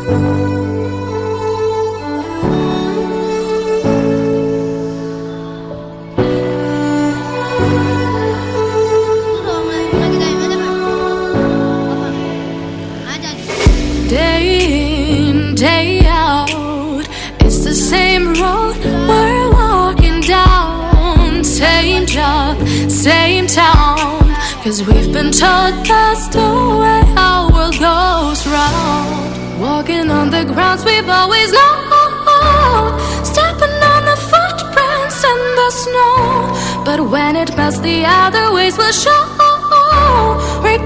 Day in, day out, it's the same road we're walking down. Same job, same town, 'cause we've been told that's the way our world goes round. Walking on the grounds we've always known, stepping on the footprints in the snow. But when it melts, the other ways will show. We're